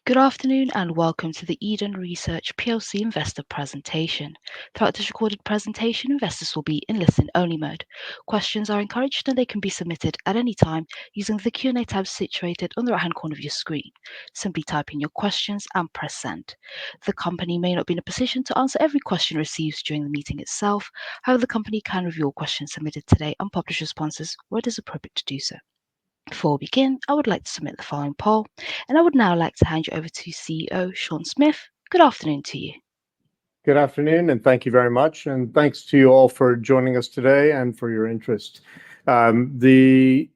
Good afternoon and welcome to the Eden Research PLC investor presentation. Throughout this recorded presentation, investors will be in listen-only mode. Questions are encouraged and they can be submitted at any time using the Q&A tab situated on the right-hand corner of your screen. Simply type in your questions and press send. The company may not be in a position to answer every question received during the meeting itself. However, the company can review all questions submitted today and publish responses where it is appropriate to do so. Before we begin, I would like to submit the following poll, and I would now like to hand you over to CEO Sean Smith. Good afternoon to you. Good afternoon, and thank you very much. And thanks to you all for joining us today and for your interest. The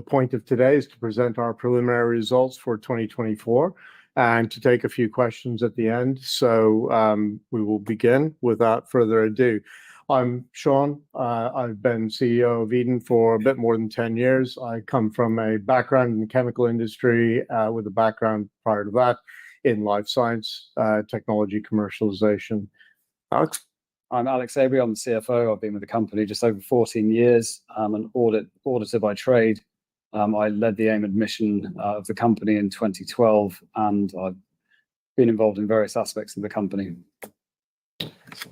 point of today is to present our preliminary results for 2024 and to take a few questions at the end. So we will begin without further ado. I'm Sean. I've been CEO of Eden for a bit more than 10 years. I come from a background in the chemical industry with a background prior to that in life science, technology commercialization. Alex? I'm Alex Avery. I'm the CFO. I've been with the company just over 14 years. I'm an auditor by trade. I led the aim and mission of the company in 2012, and I've been involved in various aspects of the company.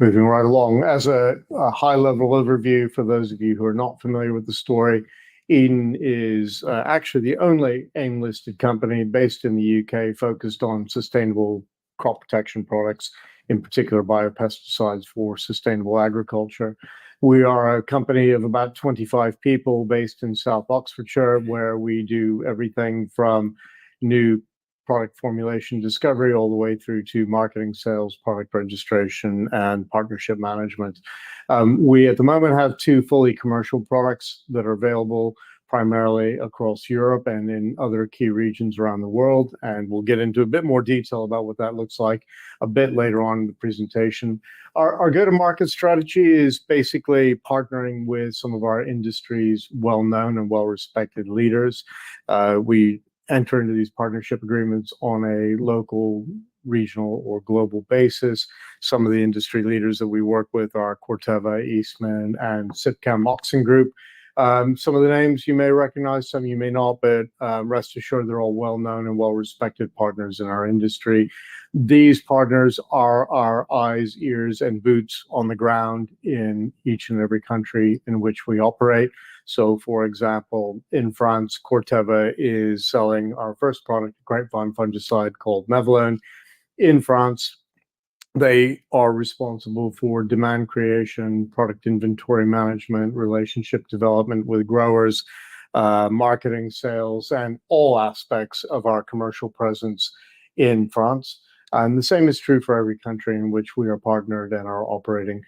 Moving right along, as a high-level overview for those of you who are not familiar with the story, Eden is actually the only AIM-listed company based in the UK focused on sustainable crop protection products, in particular biopesticides for sustainable agriculture. We are a company of about 25 people based in South Oxfordshire, where we do everything from new product formulation discovery all the way through to marketing, sales, product registration, and partnership management. We at the moment have two fully commercial products that are available primarily across Europe and in other key regions around the world, and we'll get into a bit more detail about what that looks like a bit later on in the presentation. Our go-to-market strategy is basically partnering with some of our industry's well-known and well-respected leaders. We enter into these partnership agreements on a local, regional, or global basis. Some of the industry leaders that we work with are Corteva, Eastman, and Sitcam Moxon Group. Some of the names you may recognize, some you may not, but rest assured they're all well-known and well-respected partners in our industry. These partners are our eyes, ears, and boots on the ground in each and every country in which we operate. So, for example, in France, Corteva is selling our first product, a grapevine fungicide called Mevalone. In France, they are responsible for demand creation, product inventory management, relationship development with growers, marketing, sales, and all aspects of our commercial presence in France. And the same is true for every country in which we are partnered and are operating.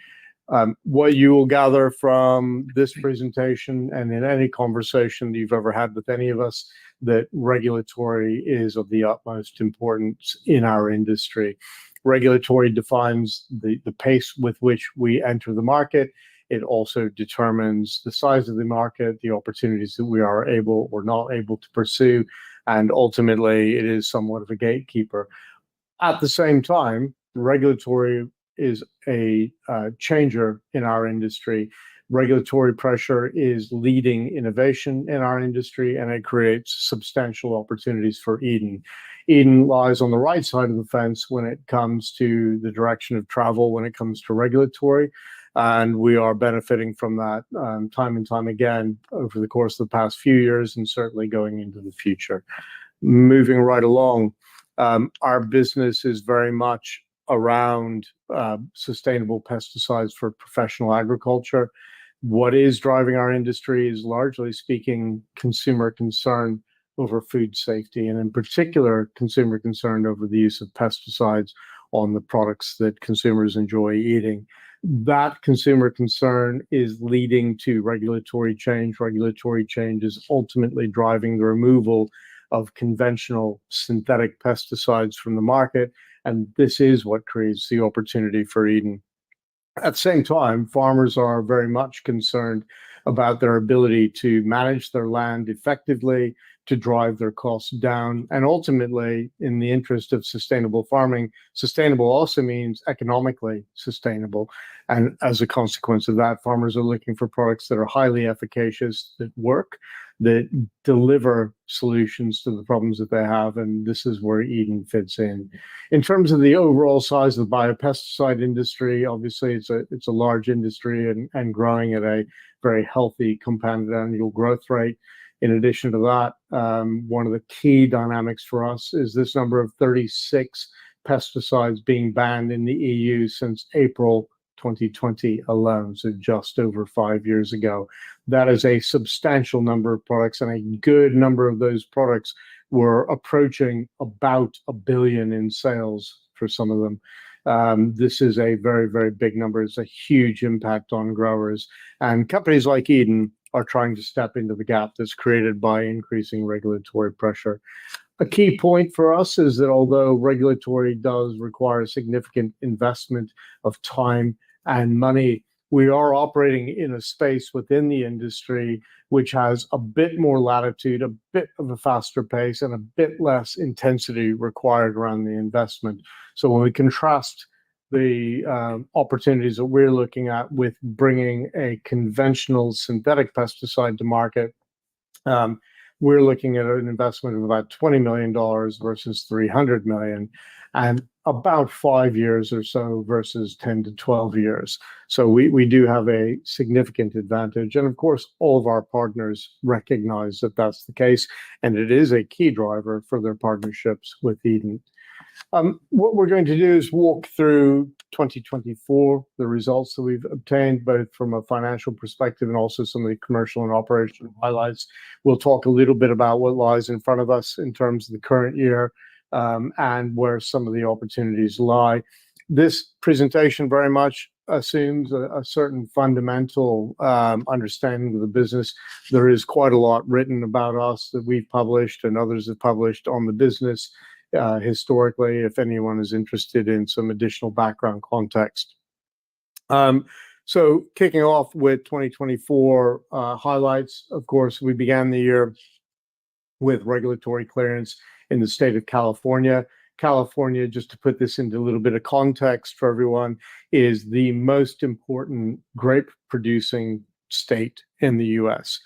What you will gather from this presentation and in any conversation that you've ever had with any of us, that regulatory is of the utmost importance in our industry. Regulatory defines the pace with which we enter the market. It also determines the size of the market, the opportunities that we are able or not able to pursue, and ultimately it is somewhat of a gatekeeper. At the same time, regulatory is a changer in our industry. Regulatory pressure is leading innovation in our industry, and it creates substantial opportunities for Eden. Eden lies on the right side of the fence when it comes to the direction of travel, when it comes to regulatory, and we are benefiting from that time and time again over the course of the past few years and certainly going into the future. Moving right along, our business is very much around sustainable pesticides for professional agriculture. What is driving our industry is, largely speaking, consumer concern over food safety, and in particular, consumer concern over the use of pesticides on the products that consumers enjoy eating. That consumer concern is leading to regulatory change. Regulatory change is ultimately driving the removal of conventional synthetic pesticides from the market, and this is what creates the opportunity for Eden. At the same time, farmers are very much concerned about their ability to manage their land effectively, to drive their costs down, and ultimately, in the interest of sustainable farming, sustainable also means economically sustainable. And as a consequence of that, farmers are looking for products that are highly efficacious, that work, that deliver solutions to the problems that they have, and this is where Eden fits in. In terms of the overall size of the biopesticide industry, obviously it's a large industry and growing at a very healthy compounded annual growth rate. In addition to that, one of the key dynamics for us is this number of 36 pesticides being banned in the EU since April 2020 alone, so just over 5 years ago. That is a substantial number of products, and a good number of those products were approaching about $1 billion in sales for some of them. This is a very, very big number. It's a huge impact on growers, and companies like Eden are trying to step into the gap that's created by increasing regulatory pressure. A key point for us is that although regulatory does require significant investment of time and money, we are operating in a space within the industry which has a bit more latitude, a bit of a faster pace, and a bit less intensity required around the investment. So when we contrast the opportunities that we're looking at with bringing a conventional synthetic pesticide to market, we're looking at an investment of about $20 million versus $300 million, and about 5 years or so versus 10 to 12 years. So we do have a significant advantage. And of course, all of our partners recognize that that's the case, and it is a key driver for their partnerships with Eden. What we're going to do is walk through 2024, the results that we've obtained, both from a financial perspective and also some of the commercial and operational highlights. We'll talk a little bit about what lies in front of us in terms of the current year, and where some of the opportunities lie. This presentation very much assumes a certain fundamental understanding of the business. There is quite a lot written about us that we've published and others have published on the business historically, if anyone is interested in some additional background context. So kicking off with 2024 highlights, of course, we began the year with regulatory clearance in the state of California. California, just to put this into a little bit of context for everyone, is the most important grape producing state in the US.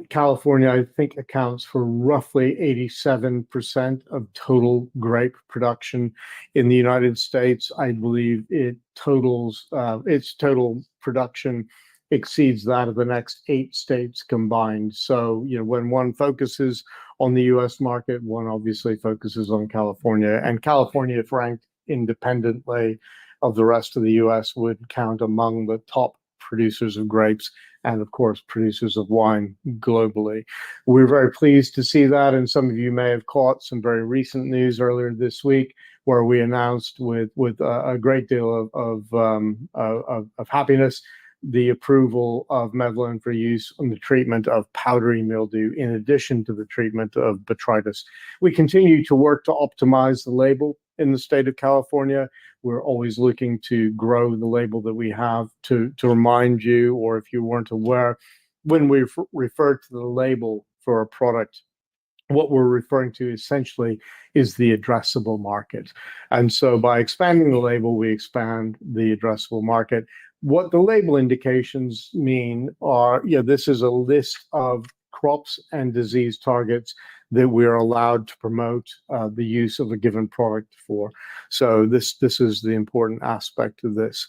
California, I think, accounts for roughly 87% of total grape production in the United States. I believe it totals its total production exceeds that of the next 8 states combined. So, when one focuses on the US market, one obviously focuses on California, and California, if ranked independently of the rest of the US, would count among the top producers of grapes and, of course, producers of wine globally. We're very pleased to see that, and some of you may have caught some very recent news earlier this week where we announced with a great deal of happiness the approval of Mevlone for use in the treatment of powdery mildew, in addition to the treatment of botrytis. We continue to work to optimize the label in the state of California. We're always looking to grow the label that we have. To remind you, or if you weren't aware, when we refer to the label for a product, what we're referring to essentially is the addressable market. And so by expanding the label, we expand the addressable market. What the label indications mean are, this is a list of crops and disease targets that we are allowed to promote the use of a given product for. So this is the important aspect of this.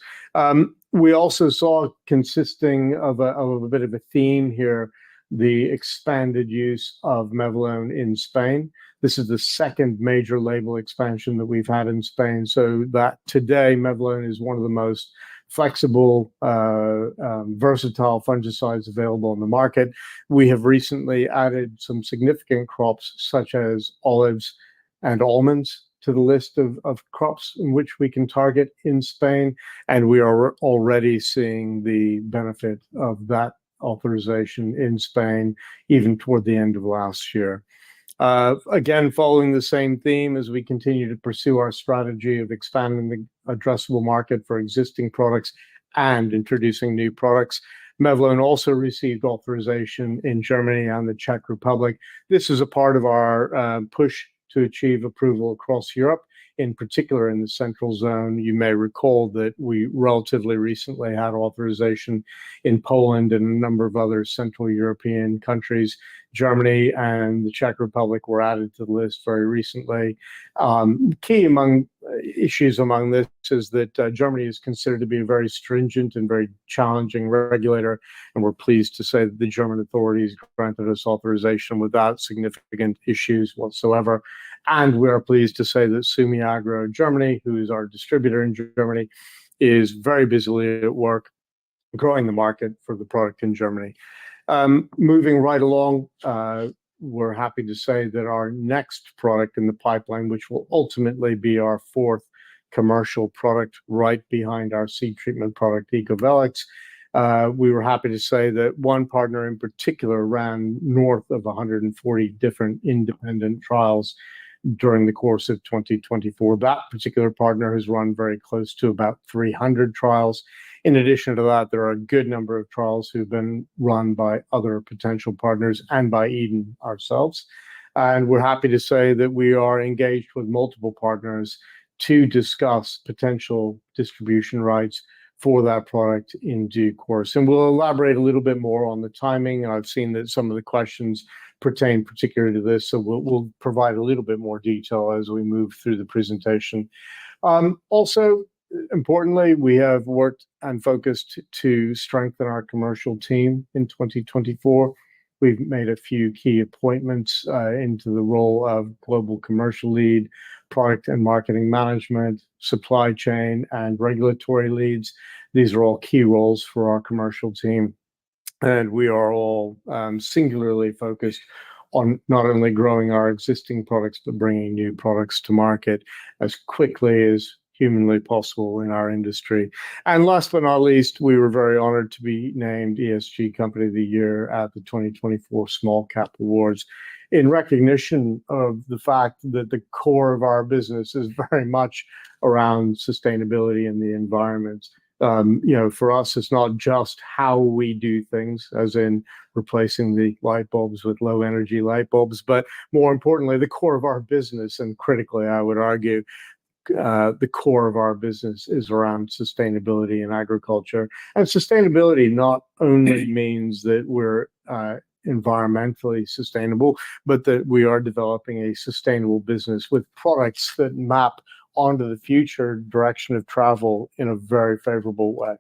We also saw, consisting of a bit of a theme here, the expanded use of Mevlone in Spain. This is the second major label expansion that we've had in Spain, so that today Mevlone is one of the most flexible, versatile fungicides available on the market. We have recently added some significant crops such as olives and almonds to the list of crops in which we can target in Spain, and we are already seeing the benefit of that authorization in Spain, even toward the end of last year. Again, following the same theme as we continue to pursue our strategy of expanding the addressable market for existing products and introducing new products, Mevlone also received authorization in Germany and the Czech Republic. This is a part of our push to achieve approval across Europe in particular in the central zone. You may recall that we relatively recently had authorization in Poland and a number of other Central European countries. Germany and the Czech Republic were added to the list very recently. Key among issues among this is that Germany is considered to be a very stringent and very challenging regulator, and we're pleased to say that the German authorities granted us authorization without significant issues whatsoever. And we are pleased to say that Sumi Agro Germany, who is our distributor in Germany, is very busily at work growing the market for the product in Germany. Moving right along, we're happy to say that our next product in the pipeline, which will ultimately be our fourth commercial product right behind our seed treatment product, Ecovelex, we were happy to say that one partner in particular ran north of 140 different independent trials during the course of 2024. That particular partner has run very close to about 300 trials. In addition to that, there are a good number of trials who've been run by other potential partners and by Eden ourselves. And we're happy to say that we are engaged with multiple partners to discuss potential distribution rights for that product in due course. And we'll elaborate a little bit more on the timing. And I've seen that some of the questions pertain particularly to this, so we'll provide a little bit more detail as we move through the presentation. Also, importantly, we have worked and focused to strengthen our commercial team in 2024. We've made a few key appointments into the role of global commercial lead, product and marketing management, supply chain, and regulatory leads. These are all key roles for our commercial team. And we are all singularly focused on not only growing our existing products, but bringing new products to market as quickly as humanly possible in our industry. And last but not least, we were very honored to be named ESG Company of the Year at the 2024 Small Cap Awards in recognition of the fact that the core of our business is very much around sustainability and the environment. For us, it's not just how we do things, as in replacing the light bulbs with low energy light bulbs, but more importantly, the core of our business, and critically, I would argue, the core of our business is around sustainability in agriculture. And sustainability not only means that we're environmentally sustainable, but that we are developing a sustainable business with products that map onto the future direction of travel in a very favorable way.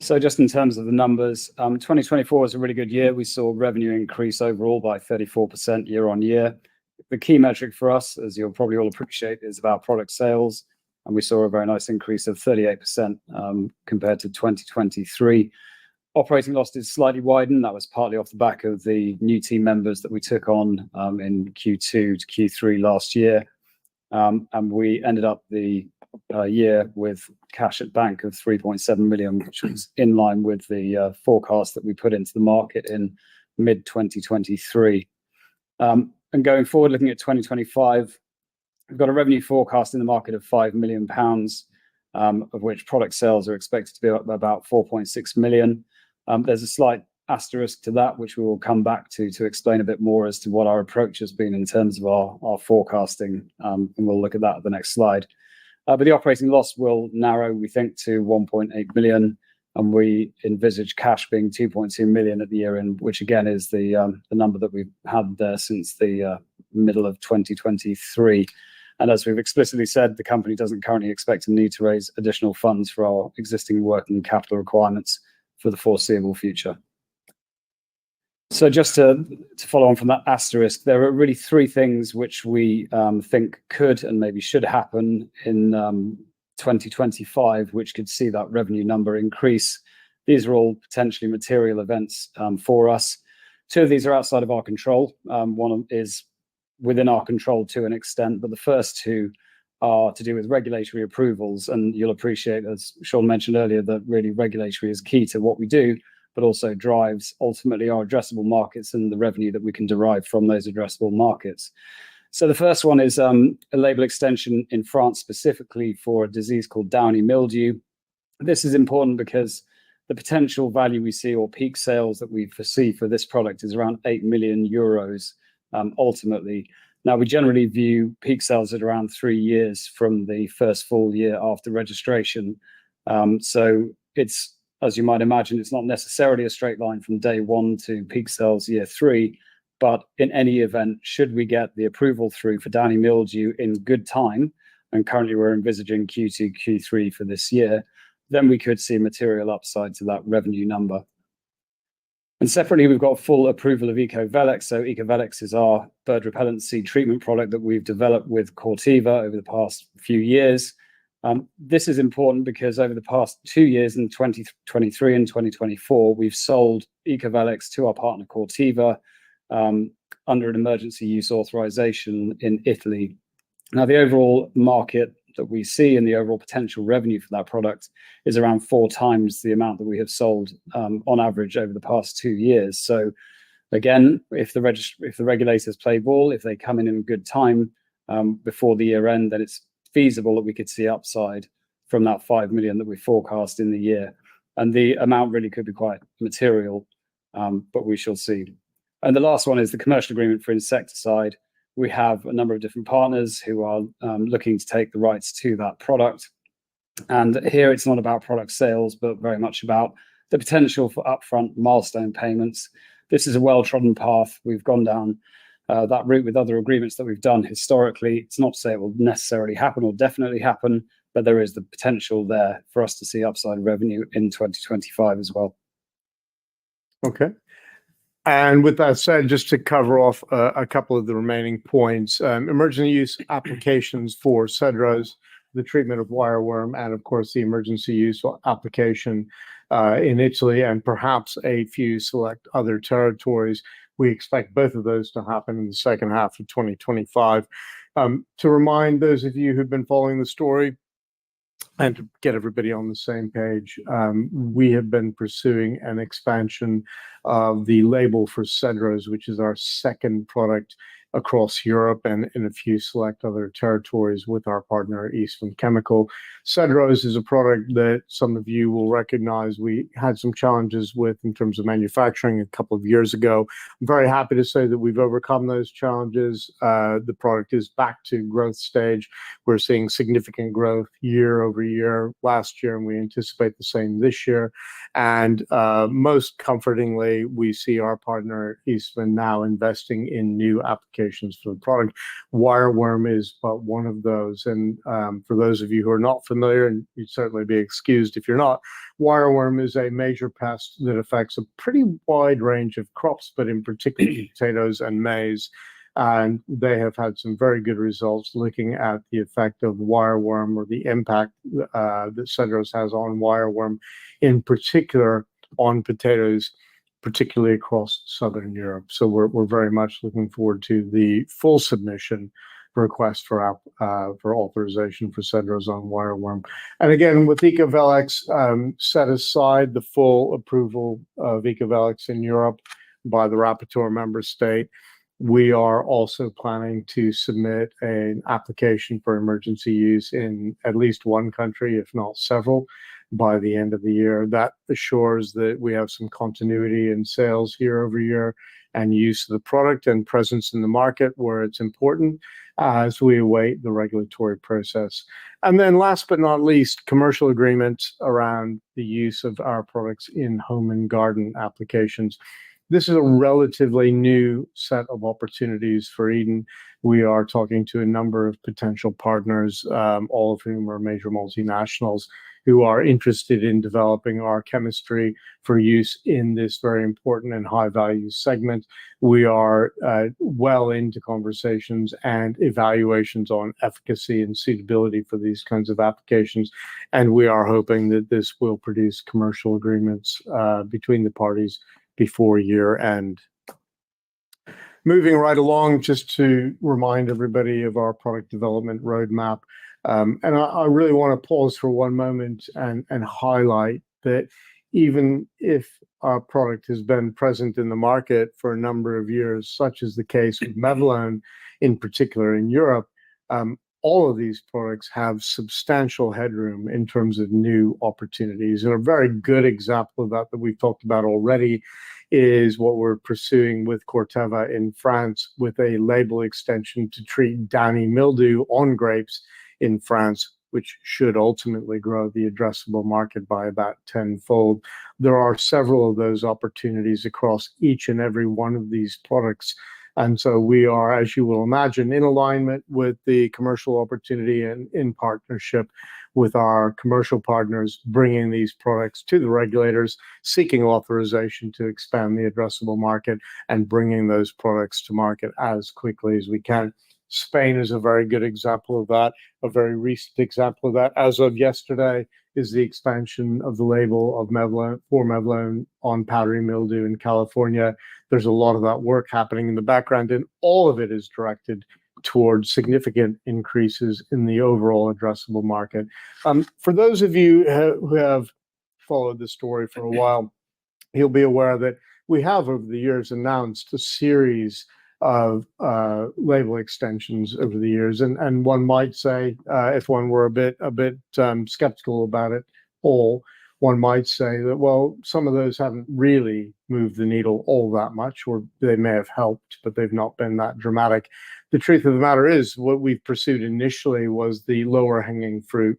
So just in terms of the numbers, 2024 was a really good year. We saw revenue increase overall by 34% year on year. The key metric for us, as you'll probably all appreciate, is about product sales. And we saw a very nice increase of 38% compared to 2023. Operating loss did slightly widen. That was partly off the back of the new team members that we took on in Q2 to Q3 last year. And we ended up the year with cash at bank of 3.7 million, which was in line with the forecast that we put into the market in mid-2023. And going forward, looking at 2025, we've got a revenue forecast in the market of £5 million, of which product sales are expected to be about 4.6 million. There's a slight asterisk to that, which we will come back to explain a bit more as to what our approach has been in terms of our forecasting. And we'll look at that at the next slide. But the operating loss will narrow, we think, to 1.8 million. And we envisage cash being 2.2 million at the year end, which again is the number that we've had there since the middle of 2023. And as we've explicitly said, the company doesn't currently expect to need to raise additional funds for our existing working capital requirements for the foreseeable future. So just to follow on from that asterisk, there are really three things which we think could and maybe should happen in 2025, which could see that revenue number increase. These are all potentially material events for us. Two of these are outside of our control. One is within our control to an extent, but the first two are to do with regulatory approvals. And you'll appreciate, as Sean mentioned earlier, that really regulatory is key to what we do, but also drives ultimately our addressable markets and the revenue that we can derive from those addressable markets. So the first one is a label extension in France specifically for a disease called downy mildew. This is important because the potential value we see or peak sales that we foresee for this product is around 8 million euros ultimately. Now, we generally view peak sales at around 3 years from the first full year after registration. So it's, as you might imagine, it's not necessarily a straight line from day one to peak sales year 3. But in any event, should we get the approval through for downy mildew in good time, and currently we're envisaging Q2, Q3 for this year, then we could see material upside to that revenue number. And separately, we've got full approval of Ecovelex. So Ecovelex is our bird repellency treatment product that we've developed with Corteva over the past few years. This is important because over the past 2 years, in 2023 and 2024, we've sold Ecovelex to our partner Corteva under an emergency use authorization in Italy. Now, the overall market that we see and the overall potential revenue for that product is around 4 times the amount that we have sold on average over the past 2 years. So again, if the regulators play ball, if they come in good time before the year end, then it's feasible that we could see upside from that 5 million that we forecast in the year. And the amount really could be quite material, but we shall see. And the last one is the commercial agreement for insecticide. We have a number of different partners who are looking to take the rights to that product. And here it's not about product sales, but very much about the potential for upfront milestone payments. This is a well-trodden path. We've gone down that route with other agreements that we've done historically. It's not to say it will necessarily happen or definitely happen, but there is the potential there for us to see upside revenue in 2025 as well. Okay. And with that said, just to cover off a couple of the remaining points, emergency use applications for cedros, the treatment of wireworm, and of course the emergency use application in Italy and perhaps a few select other territories. We expect both of those to happen in the second half of 2025. To remind those of you who've been following the story, and to get everybody on the same page, we have been pursuing an expansion of the label for cedros, which is our second product across Europe and in a few select other territories with our partner Eastman Chemical. Cedros is a product that some of you will recognize we had some challenges with in terms of manufacturing a couple of years ago. I'm very happy to say that we've overcome those challenges. The product is back to growth stage. We're seeing significant growth year over year last year, and we anticipate the same this year. And most comfortingly, we see our partner Eastman now investing in new applications for the product. Wireworm is but one of those. And for those of you who are not familiar, and you'd certainly be excused if you're not, wireworm is a major pest that affects a pretty wide range of crops, but in particular potatoes and maize. And they have had some very good results looking at the effect of wireworm or the impact that cedros has on wireworm, in particular on potatoes, particularly across Southern Europe. So we're very much looking forward to the full submission request for authorization for cedros on wireworm. And again, with Ecovelex, set aside the full approval of Ecovelex in Europe by the rapporteur member state, we are also planning to submit an application for emergency use in at least one country, if not several, by the end of the year. That assures that we have some continuity in sales year over year and use of the product and presence in the market where it's important as we await the regulatory process. And then last but not least, commercial agreements around the use of our products in home and garden applications. This is a relatively new set of opportunities for Eden. We are talking to a number of potential partners, all of whom are major multinationals, who are interested in developing our chemistry for use in this very important and high-value segment. We are well into conversations and evaluations on efficacy and suitability for these kinds of applications, and we are hoping that this will produce commercial agreements between the parties before year end. Moving right along, just to remind everybody of our product development roadmap. And I really want to pause for one moment and highlight that even if our product has been present in the market for a number of years, such as the case with Mevalone in particular in Europe, all of these products have substantial headroom in terms of new opportunities. And a very good example of that we've talked about already is what we're pursuing with Corteva in France with a label extension to treat downy mildew on grapes in France, which should ultimately grow the addressable market by about tenfold. There are several of those opportunities across each and every one of these products. And so we are, as you will imagine, in alignment with the commercial opportunity and in partnership with our commercial partners, bringing these products to the regulators, seeking authorization to expand the addressable market, and bringing those products to market as quickly as we can. Spain is a very good example of that, a very recent example of that. As of yesterday is the expansion of the label of Mevlone on powdery mildew in California. There's a lot of that work happening in the background, and all of it is directed towards significant increases in the overall addressable market. For those of you who have followed the story for a while, you'll be aware that we have over the years announced a series of label extensions over the years, and one might say, if one were a bit skeptical about it all, one might say that, well, some of those haven't really moved the needle all that much, or they may have helped, but they've not been that dramatic. The truth of the matter is, what we've pursued initially was the lower hanging fruit,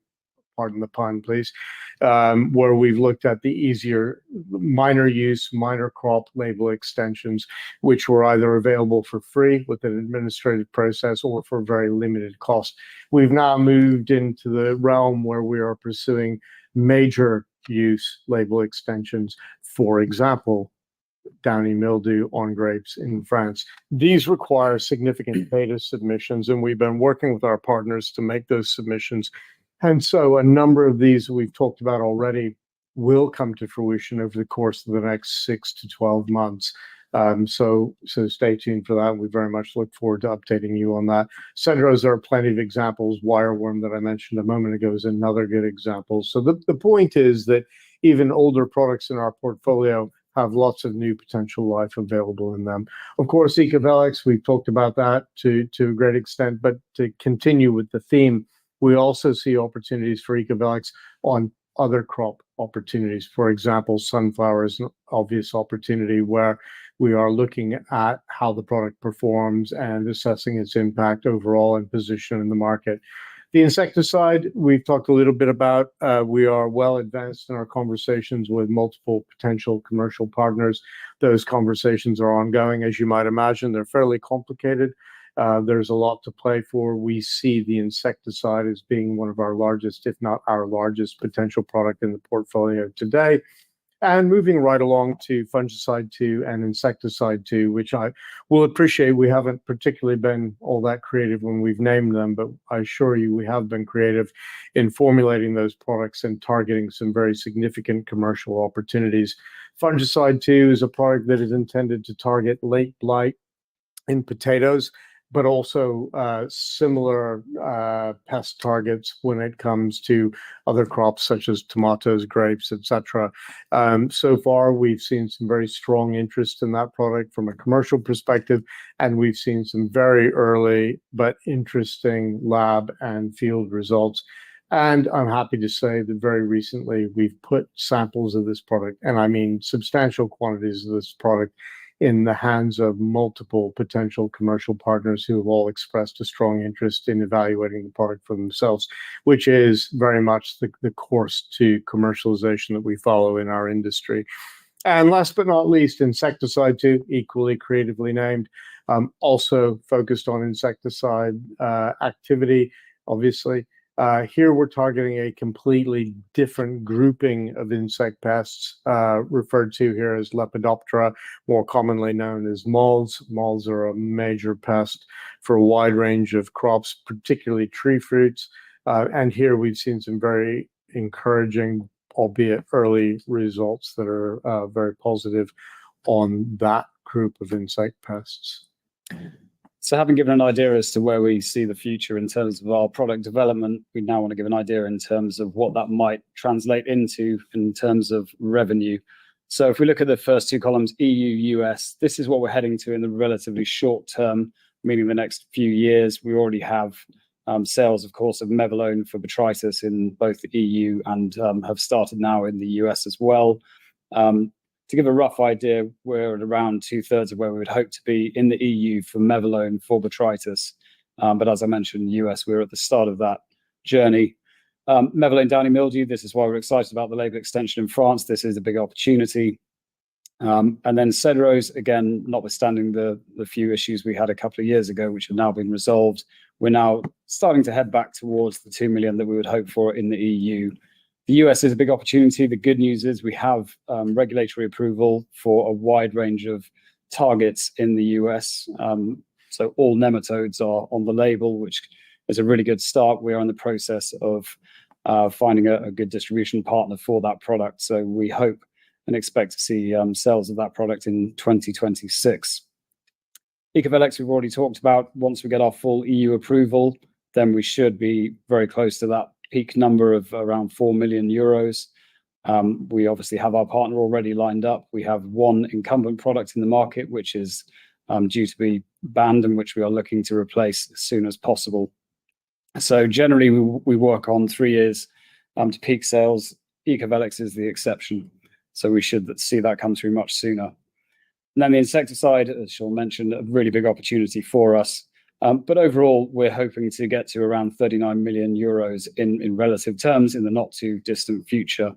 pardon the pun, please, where we've looked at the easier, minor use, minor crop label extensions, which were either available for free with an administrative process or for very limited cost. We've now moved into the realm where we are pursuing major use label extensions, for example, downy mildew on grapes in France. These require significant data submissions, and we've been working with our partners to make those submissions. And so a number of these we've talked about already will come to fruition over the course of the next 6 to 12 months. So stay tuned for that. We very much look forward to updating you on that. Cedros, there are plenty of examples. Wireworm that I mentioned a moment ago is another good example. So the point is that even older products in our portfolio have lots of new potential life available in them. Of course, Ecovelex, we've talked about that to a great extent, but to continue with the theme, we also see opportunities for Ecovelex on other crop opportunities. For example, sunflower is an obvious opportunity where we are looking at how the product performs and assessing its impact overall and position in the market. The insecticide, we've talked a little bit about. We are well advanced in our conversations with multiple potential commercial partners. Those conversations are ongoing. As you might imagine, they're fairly complicated. There's a lot to play for. We see the insecticide as being one of our largest, if not our largest, potential product in the portfolio today. And moving right along to fungicide 2 and insecticide 2, which I will appreciate. We haven't particularly been all that creative when we've named them, but I assure you we have been creative in formulating those products and targeting some very significant commercial opportunities. Fungicide 2 is a product that is intended to target late blight in potatoes, but also similar pest targets when it comes to other crops such as tomatoes, grapes, etc. So far, we've seen some very strong interest in that product from a commercial perspective, and we've seen some very early but interesting lab and field results. And I'm happy to say that very recently we've put samples of this product, and I mean substantial quantities of this product, in the hands of multiple potential commercial partners who have all expressed a strong interest in evaluating the product for themselves, which is very much the course to commercialization that we follow in our industry. And last but not least, insecticide 2, equally creatively named, also focused on insecticide activity, obviously. Here we're targeting a completely different grouping of insect pests, referred to here as Lepidoptera, more commonly known as moths. Moths are a major pest for a wide range of crops, particularly tree fruits. And here we've seen some very encouraging, albeit early, results that are very positive on that group of insect pests. So having given an idea as to where we see the future in terms of our product development, we now want to give an idea in terms of what that might translate into in terms of revenue. So if we look at the first two columns, EU, US, this is what we're heading to in the relatively short term, meaning the next few years. We already have sales, of course, of Mevalone for botrytis in both the EU and have started now in the US as well. To give a rough idea, we're at around 2/3 of where we would hope to be in the EU for Mevalone for botrytis. But as I mentioned, in the US, we're at the start of that journey. Mevalone downy mildew, this is why we're excited about the label extension in France. This is a big opportunity. And then Cedros, again, notwithstanding the few issues we had a couple of years ago, which have now been resolved, we're now starting to head back towards the 2 million that we would hope for in the EU. The US is a big opportunity. The good news is we have regulatory approval for a wide range of targets in the US. So all nematodes are on the label, which is a really good start. We are in the process of finding a good distribution partner for that product. So we hope and expect to see sales of that product in 2026. Ecovelex, we've already talked about. Once we get our full EU approval, then we should be very close to that peak number of around 4 million euros. We obviously have our partner already lined up. We have one incumbent product in the market, which is due to be banned and which we are looking to replace as soon as possible. So generally, we work on 3 years to peak sales. Ecovelex is the exception. So we should see that come through much sooner. And then the insecticide, as Sean mentioned, a really big opportunity for us. But overall, we're hoping to get to around 39 million euros in relative terms in the not too distant future.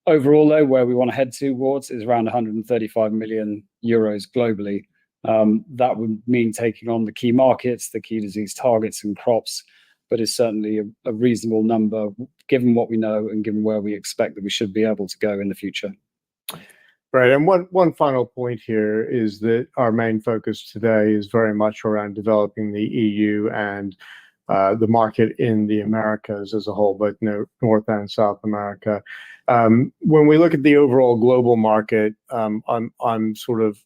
Overall, though, where we want to head towards is around 135 million euros globally. That would mean taking on the key markets, the key disease targets and crops, but is certainly a reasonable number given what we know and given where we expect that we should be able to go in the future. Right, and one final point here is that our main focus today is very much around developing the EU and the market in the Americas as a whole, both North and South America. When we look at the overall global market, I'm sort of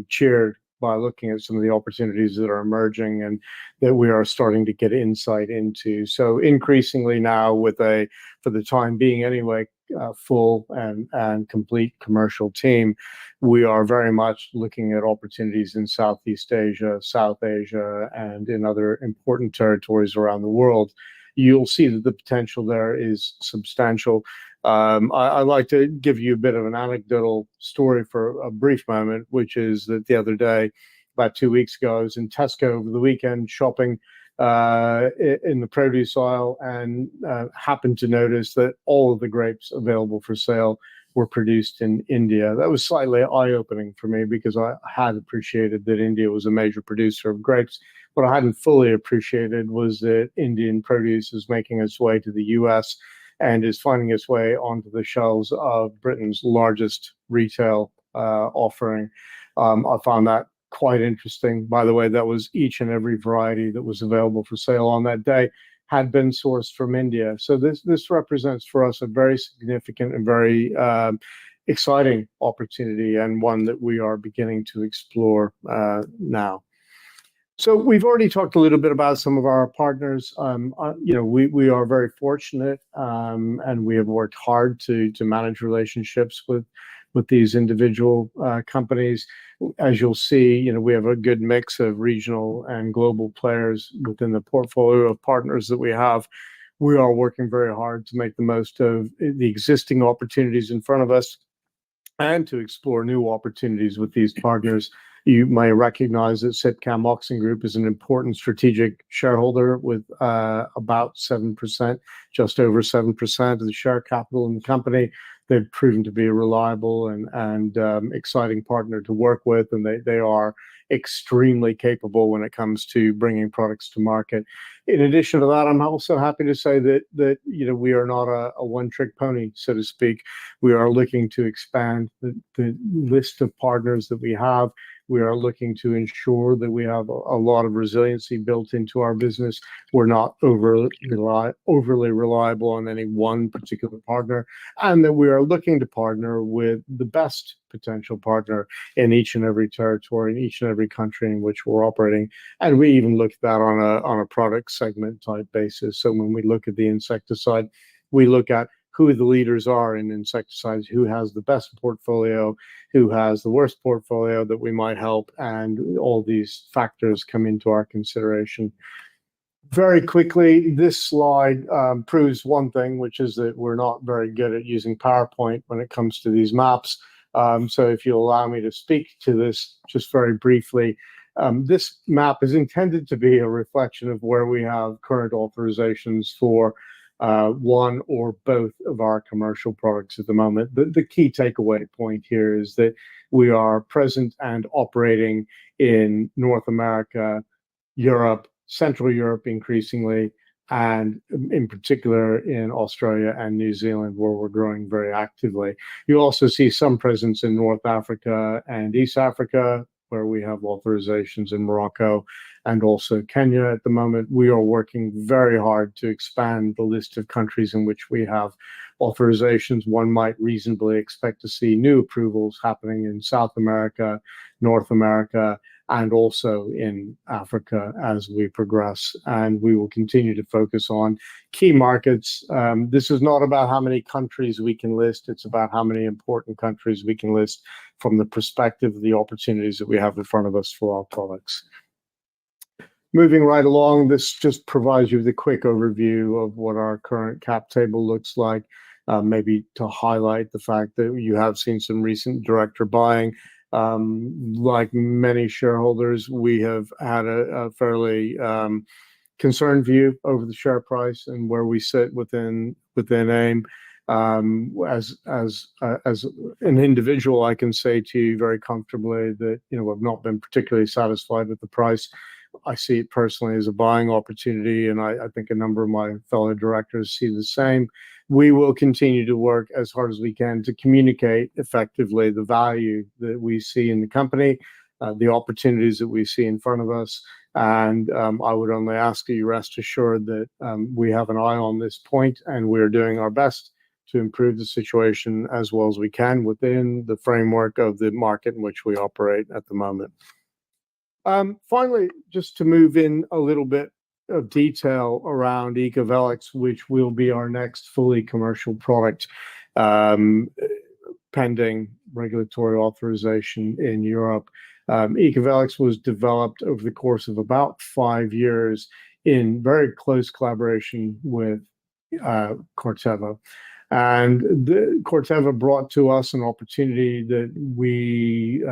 cheered by looking at some of the opportunities that are emerging and that we are starting to get insight into. So increasingly now with for the time being anyway, full and complete commercial team, we are very much looking at opportunities in Southeast Asia, South Asia, and in other important territories around the world. You'll see that the potential there is substantial. I'd like to give you a bit of an anecdotal story for a brief moment, which is that the other day, about 2 weeks ago, I was in Tesco over the weekend shopping in the produce aisle and happened to notice that all of the grapes available for sale were produced in India. That was slightly eye-opening for me because I had appreciated that India was a major producer of grapes. What I hadn't fully appreciated was that Indian produce is making its way to the US and is finding its way onto the shelves of Britain's largest retail offering. I found that quite interesting. By the way, that was each and every variety that was available for sale on that day had been sourced from India. So this represents for us a very significant and very exciting opportunity, and one that we are beginning to explore now. So we've already talked a little bit about some of our partners. We are very fortunate, and we have worked hard to manage relationships with these individual companies. As you'll see, we have a good mix of regional and global players within the portfolio of partners that we have. We are working very hard to make the most of the existing opportunities in front of us and to explore new opportunities with these partners. You may recognize that Sitcam Oxen Group is an important strategic shareholder with about 7%, just over 7% of the share capital in the company. They've proven to be a reliable and exciting partner to work with, and they are extremely capable when it comes to bringing products to market. In addition to that, I'm also happy to say that we are not a one-trick pony, so to speak. We are looking to expand the list of partners that we have. We are looking to ensure that we have a lot of resiliency built into our business. We're not overly reliable on any one particular partner, and that we are looking to partner with the best potential partner in each and every territory, in each and every country in which we're operating. And we even look at that on a product segment type basis. So when we look at the insecticide, we look at who the leaders are in insecticides, who has the best portfolio, who has the worst portfolio that we might help, and all these factors come into our consideration. Very quickly, this slide proves one thing, which is that we're not very good at using PowerPoint when it comes to these maps. So if you allow me to speak to this just very briefly, this map is intended to be a reflection of where we have current authorizations for one or both of our commercial products at the moment. The key takeaway point here is that we are present and operating in North America, Europe, Central Europe increasingly, and in particular in Australia and New Zealand, where we're growing very actively. You also see some presence in North Africa and East Africa, where we have authorizations in Morocco and also Kenya at the moment. We are working very hard to expand the list of countries in which we have authorizations. One might reasonably expect to see new approvals happening in South America, North America, and also in Africa as we progress. And we will continue to focus on key markets. This is not about how many countries we can list. It's about how many important countries we can list from the perspective of the opportunities that we have in front of us for our products. Moving right along, this just provides you with a quick overview of what our current cap table looks like, maybe to highlight the fact that you have seen some recent director buying. Like many shareholders, we have had a fairly concerned view over the share price and where we sit within AIM. As an individual, I can say to you very comfortably that I've not been particularly satisfied with the price. I see it personally as a buying opportunity, and I think a number of my fellow directors see the same. We will continue to work as hard as we can to communicate effectively the value that we see in the company, the opportunities that we see in front of us. And I would only ask you rest assured that we have an eye on this point, and we're doing our best to improve the situation as well as we can within the framework of the market in which we operate at the moment. Finally, just to move in a little bit of detail around Ecovelex, which will be our next fully commercial product, pending regulatory authorization in Europe. Ecovelex was developed over the course of about 5 years in very close collaboration with Corteva. And Corteva brought to us an opportunity that we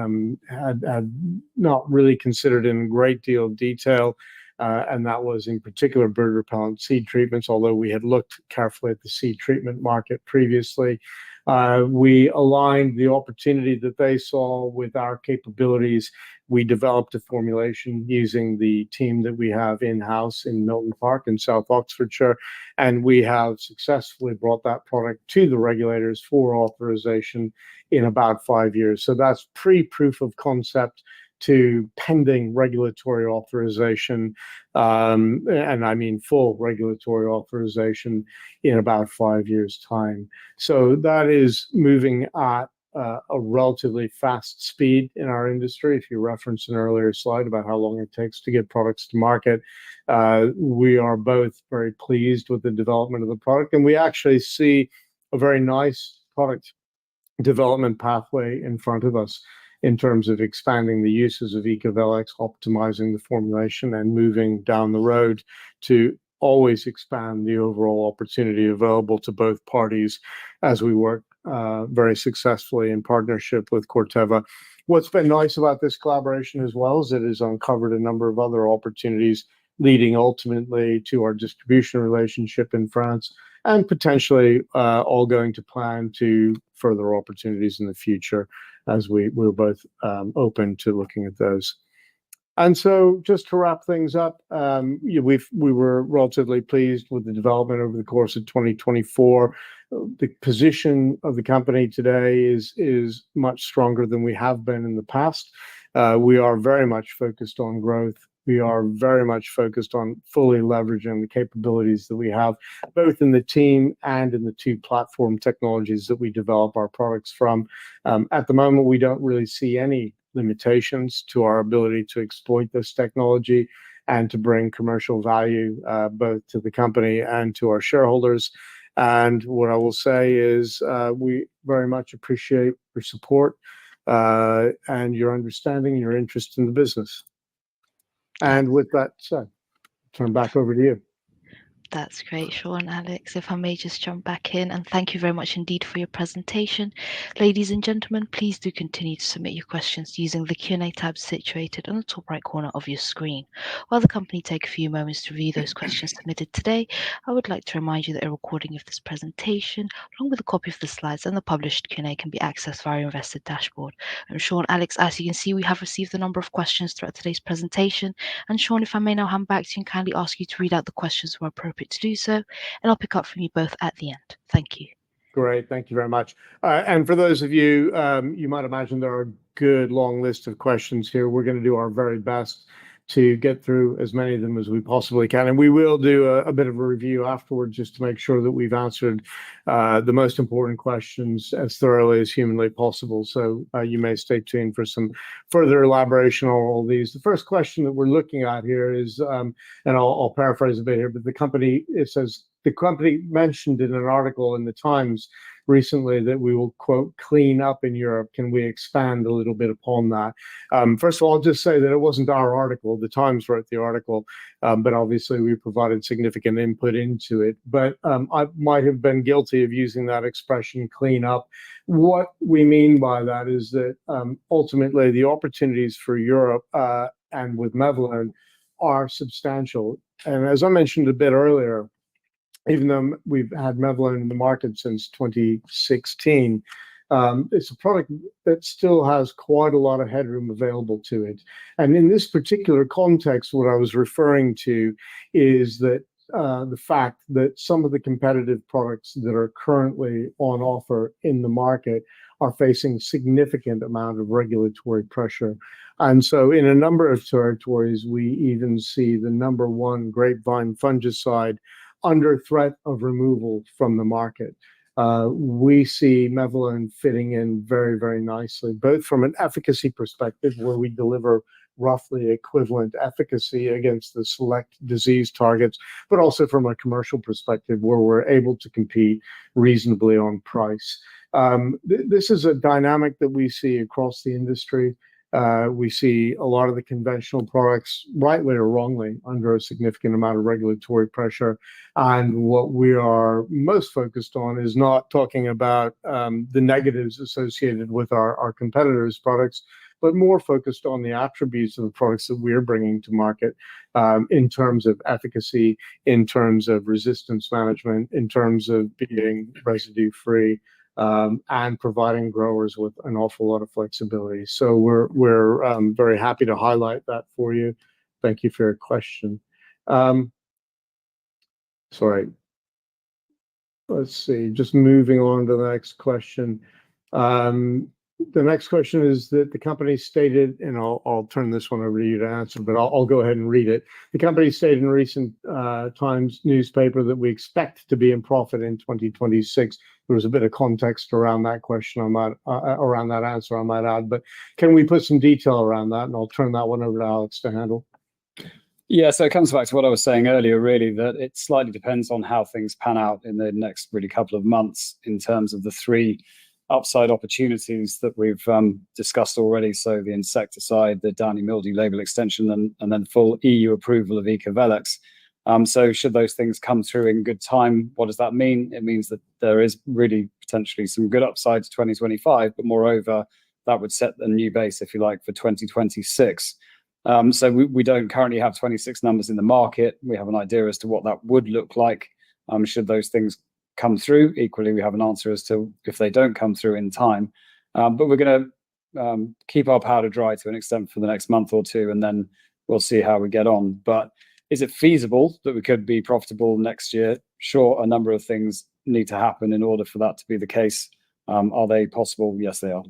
had not really considered in a great deal of detail, and that was in particular bird repellent seed treatments, although we had looked carefully at the seed treatment market previously. We aligned the opportunity that they saw with our capabilities. We developed a formulation using the team that we have in-house in Milton Park in South Oxfordshire, and we have successfully brought that product to the regulators for authorization in about 5 years. So that's pre-proof of concept to pending regulatory authorization, and I mean full regulatory authorization in about 5 years' time. So that is moving at a relatively fast speed in our industry. If you referenced an earlier slide about how long it takes to get products to market, we are both very pleased with the development of the product, and we actually see a very nice product development pathway in front of us in terms of expanding the uses of Ecovelex, optimizing the formulation, and moving down the road to always expand the overall opportunity available to both parties as we work very successfully in partnership with Corteva. What's been nice about this collaboration as well is it has uncovered a number of other opportunities leading ultimately to our distribution relationship in France, and potentially all going to plan to further opportunities in the future as we're both open to looking at those. And so just to wrap things up, we were relatively pleased with the development over the course of 2024. The position of the company today is much stronger than we have been in the past. We are very much focused on growth. We are very much focused on fully leveraging the capabilities that we have, both in the team and in the two platform technologies that we develop our products from. At the moment, we don't really see any limitations to our ability to exploit this technology and to bring commercial value both to the company and to our shareholders. And what I will say is we very much appreciate your support and your understanding, your interest in the business. And with that said, turn back over to you. That's great, Sean, Alex. If I may just jump back in, and thank you very much indeed for your presentation. Ladies and gentlemen, please do continue to submit your questions using the Q&A tab situated on the top right corner of your screen. While the company take a few moments to review those questions submitted today, I would like to remind you that a recording of this presentation, along with a copy of the slides and the published Q&A, can be accessed via our investor dashboard. And Sean, Alex, as you can see, we have received a number of questions throughout today's presentation. And Sean, if I may now hand back to you and kindly ask you to read out the questions where appropriate to do so, and I'll pick up from you both at the end. Thank you. Great, thank you very much. And for those of you, you might imagine there are a good long list of questions here. We're going to do our very best to get through as many of them as we possibly can. And we will do a bit of a review afterwards just to make sure that we've answered the most important questions as thoroughly as humanly possible. So you may stay tuned for some further elaboration on all these. The first question that we're looking at here is, and I'll paraphrase a bit here, but it says, the company mentioned in an article in the Times recently that we will, quote, clean up in Europe. Can we expand a little bit upon that? First of all, I'll just say that it wasn't our article. The Times wrote the article, but obviously we provided significant input into it. But I might have been guilty of using that expression, clean up. What we mean by that is that ultimately the opportunities for Europe and with Mevlin are substantial. And as I mentioned a bit earlier, even though we've had Mevlin in the market since 2016, it's a product that still has quite a lot of headroom available to it. And in this particular context, what I was referring to is that the fact that some of the competitive products that are currently on offer in the market are facing significant amount of regulatory pressure. And so in a number of territories, we even see the number one grapevine fungicide under threat of removal from the market. We see Mevlin fitting in very, very nicely, both from an efficacy perspective, where we deliver roughly equivalent efficacy against the select disease targets, but also from a commercial perspective, where we're able to compete reasonably on price. This is a dynamic that we see across the industry. We see a lot of the conventional products, rightly or wrongly, under a significant amount of regulatory pressure. And what we are most focused on is not talking about the negatives associated with our competitors' products, but more focused on the attributes of the products that we're bringing to market in terms of efficacy, in terms of resistance management, in terms of being residue-free, and providing growers with an awful lot of flexibility. So we're very happy to highlight that for you. Thank you for your question. Sorry. Let's see, just moving on to the next question. The next question is that the company stated, and I'll turn this one over to you to answer, but I'll go ahead and read it. The company stated in recent Times newspaper that we expect to be in profit in 2026. There was a bit of context around that question, around that answer, I might add. But can we put some detail around that? And I'll turn that one over to Alex to handle. Yeah, so it comes back to what I was saying earlier, really, that it slightly depends on how things pan out in the next really couple of months in terms of the three upside opportunities that we've discussed already. So the insecticide, the downy mildew label extension, and then full EU approval of Ecovelex. So should those things come through in good time, what does that mean? It means that there is really potentially some good upside to 2025, but moreover, that would set a new base, if you like, for 2026. So we don't currently have 26 numbers in the market. We have an idea as to what that would look like should those things come through. Equally, we have an answer as to if they don't come through in time. But we're going to keep our powder dry to an extent for the next month or two, and then we'll see how we get on. But is it feasible that we could be profitable next year? Sure, a number of things need to happen in order for that to be the case. Are they possible? Yes, they are.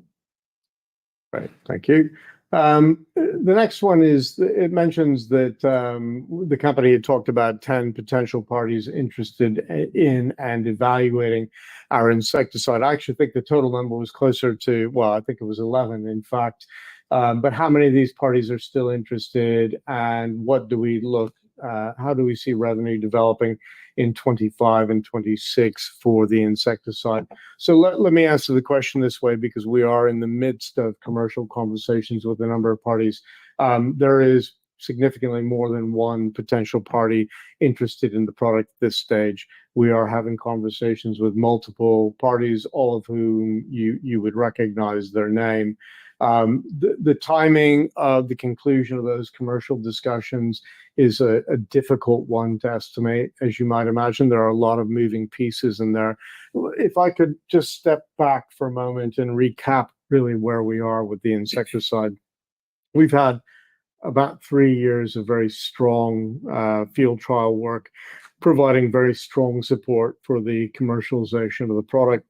Right, thank you. The next one is, it mentions that the company had talked about 10 potential parties interested in and evaluating our insecticide. I actually think the total number was closer to, well, I think it was 11, in fact. But how many of these parties are still interested, and what do we look, how do we see revenue developing in 25 and 26 for the insecticide? So let me answer the question this way, because we are in the midst of commercial conversations with a number of parties. There is significantly more than one potential party interested in the product at this stage. We are having conversations with multiple parties, all of whom you would recognize their name. The timing of the conclusion of those commercial discussions is a difficult one to estimate. As you might imagine, there are a lot of moving pieces in there. If I could just step back for a moment and recap really where we are with the insecticide. We've had about 3 years of very strong field trial work, providing very strong support for the commercialization of the product,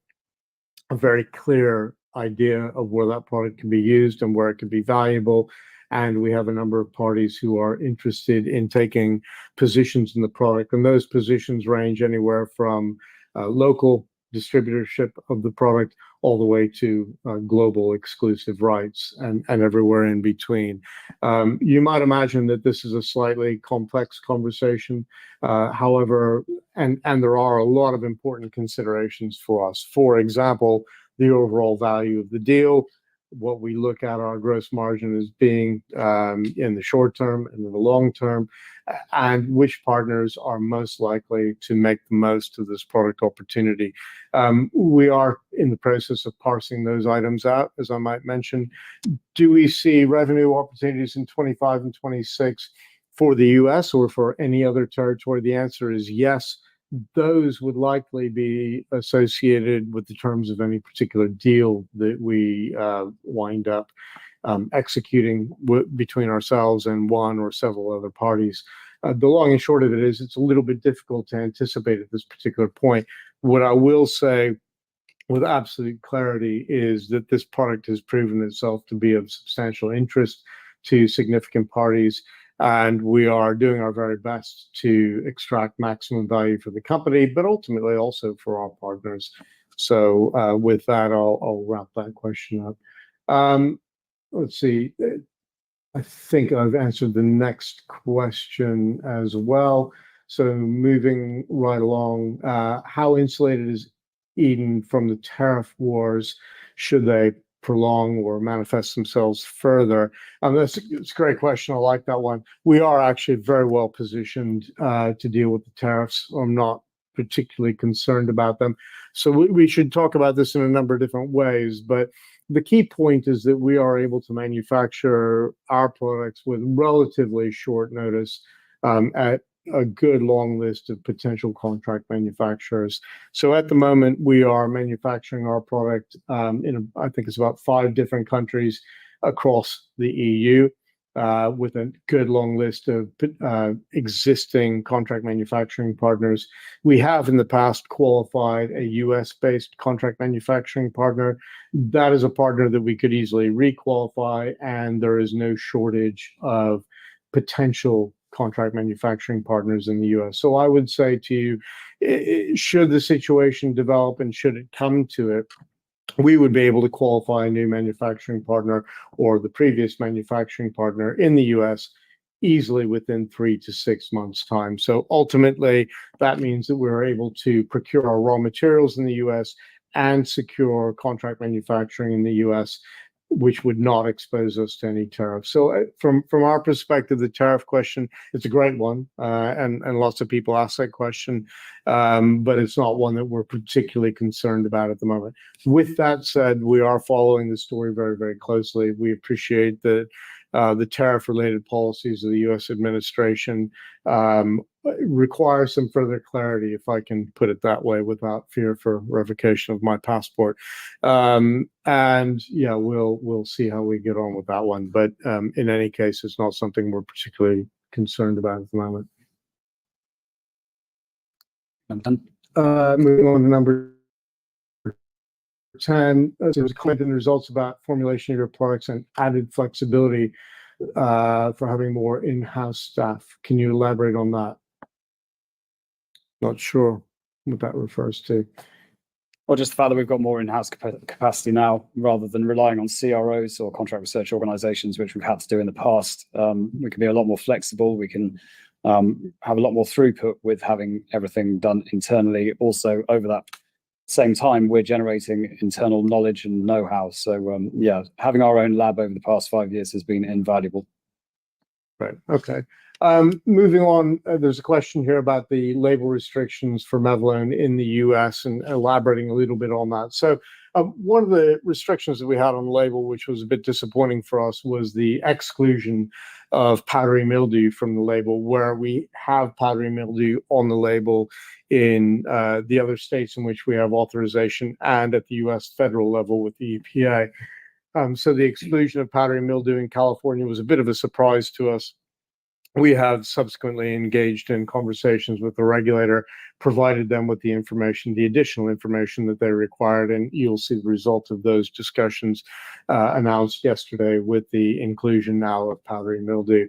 a very clear idea of where that product can be used and where it can be valuable. And we have a number of parties who are interested in taking positions in the product. And those positions range anywhere from local distributorship of the product all the way to global exclusive rights and everywhere in between. You might imagine that this is a slightly complex conversation. However, and there are a lot of important considerations for us. For example, the overall value of the deal. What we look at our gross margin as being in the short term and in the long term, and which partners are most likely to make the most of this product opportunity. We are in the process of parsing those items out, as I might mention. Do we see revenue opportunities in 25 and 26 for the US or for any other territory? The answer is yes. Those would likely be associated with the terms of any particular deal that we wind up executing between ourselves and one or several other parties. The long and short of it is it's a little bit difficult to anticipate at this particular point. What I will say with absolute clarity is that this product has proven itself to be of substantial interest to significant parties. And we are doing our very best to extract maximum value for the company, but ultimately also for our partners. So with that, I'll wrap that question up. Let's see. I think I've answered the next question as well. So moving right along, how insulated is Eden from the tariff wars? Should they prolong or manifest themselves further? That's a great question. I like that one. We are actually very well positioned to deal with the tariffs. I'm not particularly concerned about them. So we should talk about this in a number of different ways. But the key point is that we are able to manufacture our products with relatively short notice at a good long list of potential contract manufacturers. So at the moment, we are manufacturing our product I think it's about 5 different countries across the EU with a good long list of existing contract manufacturing partners. We have in the past qualified a US-based contract manufacturing partner. That is a partner that we could easily requalify, and there is no shortage of potential contract manufacturing partners in the US. So I would say to you, should the situation develop and should it come to it, we would be able to qualify a new manufacturing partner or the previous manufacturing partner in the US easily within 3 to 6 months' time. So ultimately, that means that we're able to procure our raw materials in the US and secure contract manufacturing in the US, which would not expose us to any tariffs. So from our perspective, the tariff question, it's a great one, and lots of people ask that question, but it's not one that we're particularly concerned about at the moment. With that said, we are following the story very, very closely. We appreciate that the tariff-related policies of the U.S. administration require some further clarity, if I can put it that way, without fear for revocation of my passport. And yeah, we'll see how we get on with that one. But in any case, it's not something we're particularly concerned about at the moment. Moving on to number 10, there's a comment in the results about formulation of your products and added flexibility for having more in-house staff. Can you elaborate on that? Not sure what that refers to. Well, just the fact that we've got more in-house capacity now, rather than relying on CROs or contract research organizations, which we've had to do in the past. We can be a lot more flexible. We can have a lot more throughput with having everything done internally. Also, over that same time, we're generating internal knowledge and know-how. So yeah, having our own lab over the past 5 years has been invaluable. Right. Okay. Moving on, there's a question here about the label restrictions for Mevlone in the US and elaborating a little bit on that. So, one of the restrictions that we had on the label, which was a bit disappointing for us, was the exclusion of powdery mildew from the label, where we have powdery mildew on the label in the other states in which we have authorization and at the US federal level with the EPA. So the exclusion of powdery mildew in California was a bit of a surprise to us. We have subsequently engaged in conversations with the regulator, provided them with the information, the additional information that they required, and you'll see the result of those discussions announced yesterday with the inclusion now of powdery mildew.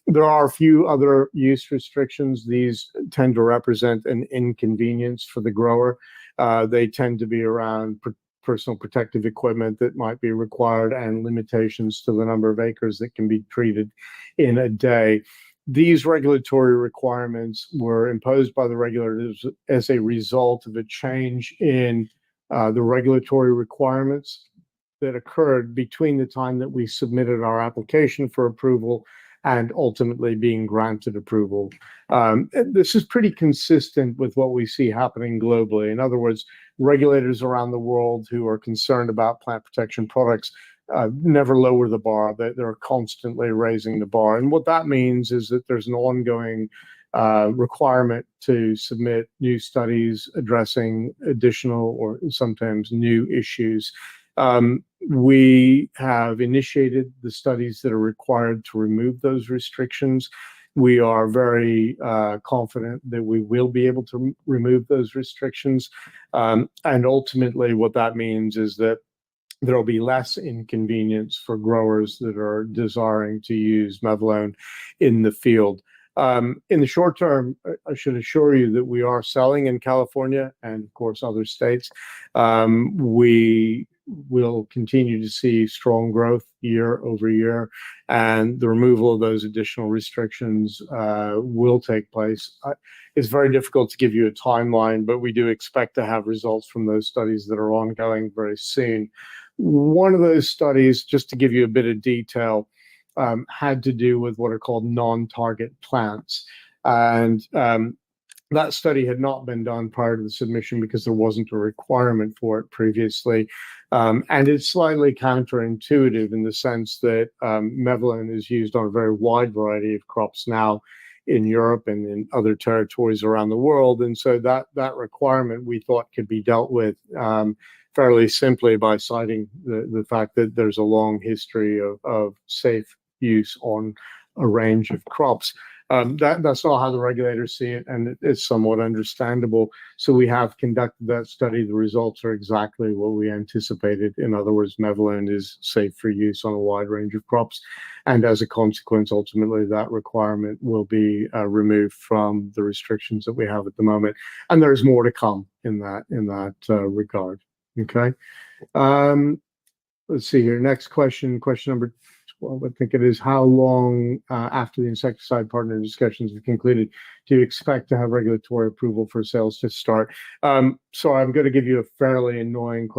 There are a few other use restrictions. These tend to represent an inconvenience for the grower. They tend to be around personal protective equipment that might be required and limitations to the number of acres that can be treated in a day. These regulatory requirements were imposed by the regulators as a result of a change in the regulatory requirements that occurred between the time that we submitted our application for approval and ultimately being granted approval. This is pretty consistent with what we see happening globally. In other words, regulators around the world who are concerned about plant protection products never lower the bar. They're constantly raising the bar. And what that means is that there's an ongoing requirement to submit new studies addressing additional or sometimes new issues. We have initiated the studies that are required to remove those restrictions. We are very confident that we will be able to remove those restrictions. And ultimately, what that means is that there will be less inconvenience for growers that are desiring to use Mevlone in the field. In the short term, I should assure you that we are selling in California and, of course, other states. We will continue to see strong growth year over year, and the removal of those additional restrictions will take place. It's very difficult to give you a timeline, but we do expect to have results from those studies that are ongoing very soon. One of those studies, just to give you a bit of detail, had to do with what are called non-target plants. And that study had not been done prior to the submission because there wasn't a requirement for it previously. And it's slightly counterintuitive in the sense that Mevlone is used on a very wide variety of crops now in Europe and in other territories around the world. And so that requirement we thought could be dealt with fairly simply by citing the fact that there's a long history of safe use on a range of crops. That's not how the regulators see it, and it's somewhat understandable. So we have conducted that study. The results are exactly what we anticipated. In other words, Mevlone is safe for use on a wide range of crops. And as a consequence, ultimately, that requirement will be removed from the restrictions that we have at the moment. And there's more to come in that regard. Okay. Let's see here. Next question number 12, I think it is. How long after the insecticide partner discussions have concluded do you expect to have regulatory approval for sales to start? So I'm going to give you a fairly annoying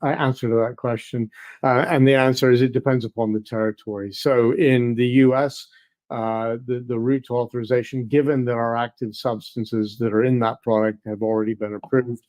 answer to that question. And the answer is it depends upon the territory. So in the US, the route to authorization, given that our active substances that are in that product have already been approved,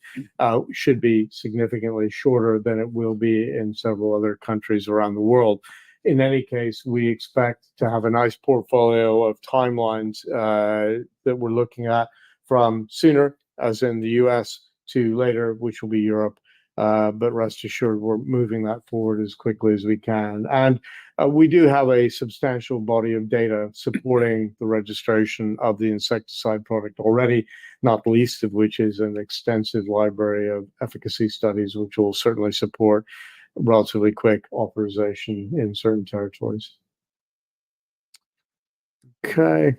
should be significantly shorter than it will be in several other countries around the world. In any case, we expect to have a nice portfolio of timelines that we're looking at from sooner, as in the US, to later, which will be Europe. But rest assured, we're moving that forward as quickly as we can. And we do have a substantial body of data supporting the registration of the insecticide product already, not the least of which is an extensive library of efficacy studies, which will certainly support relatively quick authorization in certain territories. Okay.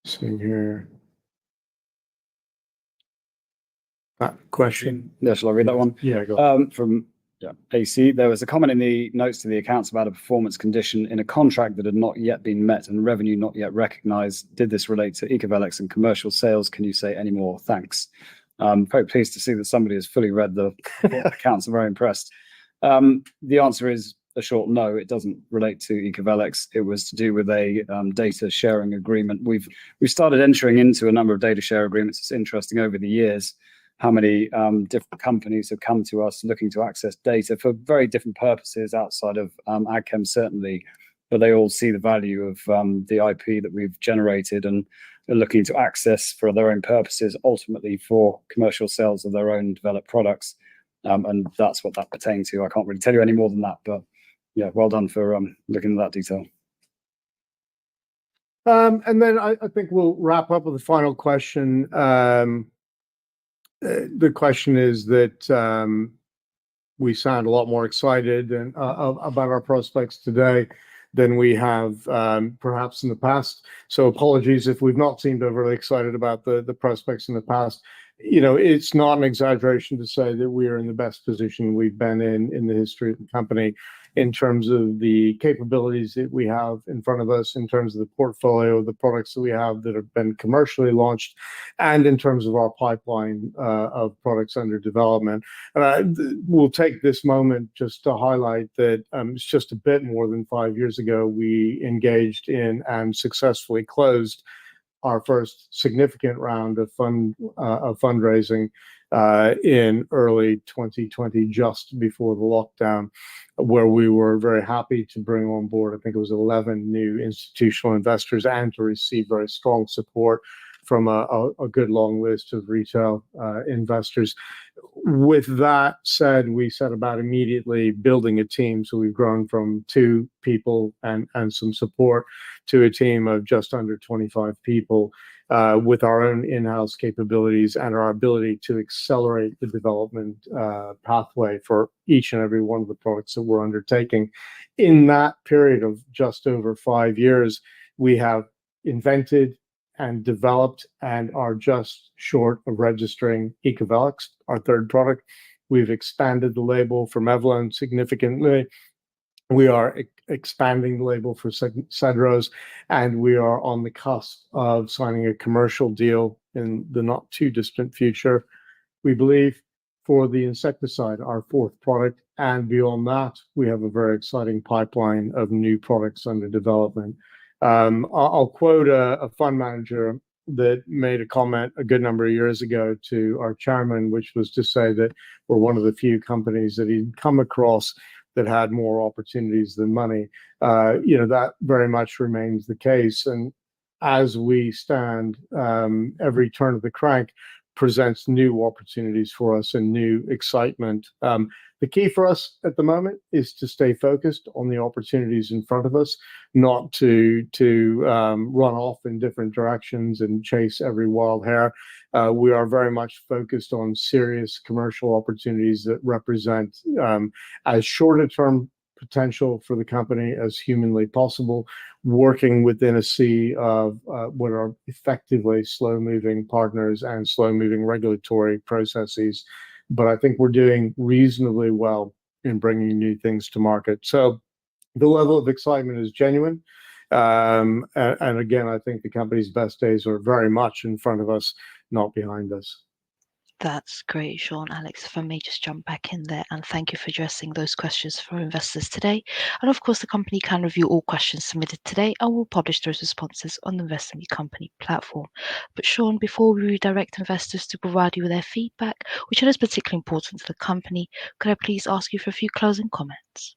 See here. Question. Yeah, shall I read that one? Yeah, go. From AC, there was a comment in the notes to the accounts about a performance condition in a contract that had not yet been met and revenue not yet recognized. Did this relate to Ecovelex and commercial sales? Can you say any more? Thanks. I'm very pleased to see that somebody has fully read the accounts. I'm very impressed. The answer is a short no, it doesn't relate to Ecovelex. It was to do with a data sharing agreement. We've started entering into a number of data share agreements. It's interesting over the years how many different companies have come to us looking to access data for very different purposes outside of AgChem certainly, but they all see the value of the IP that we've generated and are looking to access for their own purposes, ultimately for commercial sales of their own developed products. And that's what that pertains to. I can't really tell you any more than that, but yeah, well done for looking at that detail. And then I think we'll wrap up with the final question. The question is that we sound a lot more excited about our prospects today than we have perhaps in the past. So apologies if we've not seemed overly excited about the prospects in the past. It's not an exaggeration to say that we are in the best position we've been in the history of the company in terms of the capabilities that we have in front of us, in terms of the portfolio of the products that we have that have been commercially launched, and in terms of our pipeline of products under development. And we'll take this moment just to highlight that it's just a bit more than 5 years ago we engaged in and successfully closed our first significant round of fundraising in early 2020, just before the lockdown, where we were very happy to bring on board, I think it was 11 new institutional investors, and to receive very strong support from a good long list of retail investors. With that said, we set about immediately building a team. So we've grown from 2 people and some support to a team of just under 25 people with our own in-house capabilities and our ability to accelerate the development pathway for each and every one of the products that we're undertaking. In that period of just over 5 years, we have invented and developed and are just short of registering Ecovelex, our third product. We've expanded the label for Mevlone significantly. We are expanding the label for Cedros, and we are on the cusp of signing a commercial deal in the not too distant future, we believe, for the insecticide, our fourth product. And beyond that, we have a very exciting pipeline of new products under development. I'll quote a fund manager that made a comment a good number of years ago to our chairman, which was to say that we're one of the few companies that he'd come across that had more opportunities than money. That very much remains the case. And as we stand, every turn of the crank presents new opportunities for us and new excitement. The key for us at the moment is to stay focused on the opportunities in front of us, not to run off in different directions and chase every wild hare. We are very much focused on serious commercial opportunities that represent as short a term potential for the company as humanly possible, working within a sea of what are effectively slow-moving partners and slow-moving regulatory processes. But I think we're doing reasonably well in bringing new things to market. So the level of excitement is genuine. And again, I think the company's best days are very much in front of us, not behind us. That's great, Sean. Alex, if I may just jump back in there, and thank you for addressing those questions for investors today. And of course, the company can review all questions submitted today and will publish those responses on the Investor Meet Company platform. But Sean, before we redirect investors to provide you with their feedback, which is particularly important to the company, could I please ask you for a few closing comments?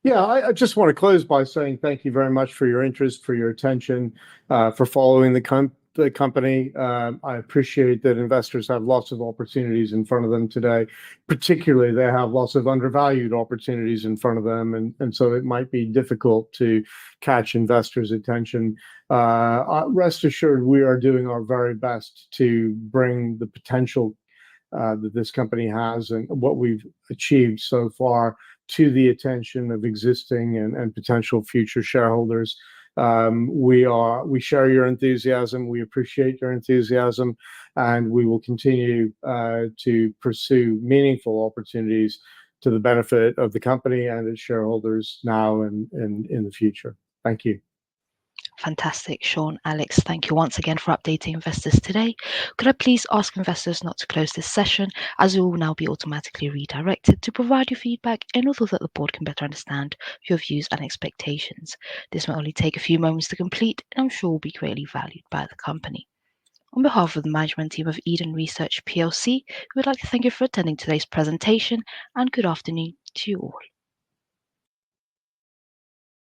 Yeah, I just want to close by saying thank you very much for your interest, for your attention, for following the company. I appreciate that investors have lots of opportunities in front of them today. Particularly, they have lots of undervalued opportunities in front of them, and so it might be difficult to catch investors' attention. Rest assured, we are doing our very best to bring the potential that this company has and what we've achieved so far to the attention of existing and potential future shareholders. We share your enthusiasm. We appreciate your enthusiasm, and we will continue to pursue meaningful opportunities to the benefit of the company and its shareholders now and in the future. Thank you. Fantastic. Sean, Alex, thank you once again for updating investors today. Could I please ask investors not to close this session, as you will now be automatically redirected to provide your feedback in order that the board can better understand your views and expectations. This may only take a few moments to complete, and I'm sure will be greatly valued by the company. On behalf of the management team of Eden Research PLC, we would like to thank you for attending today's presentation, and good afternoon to you all.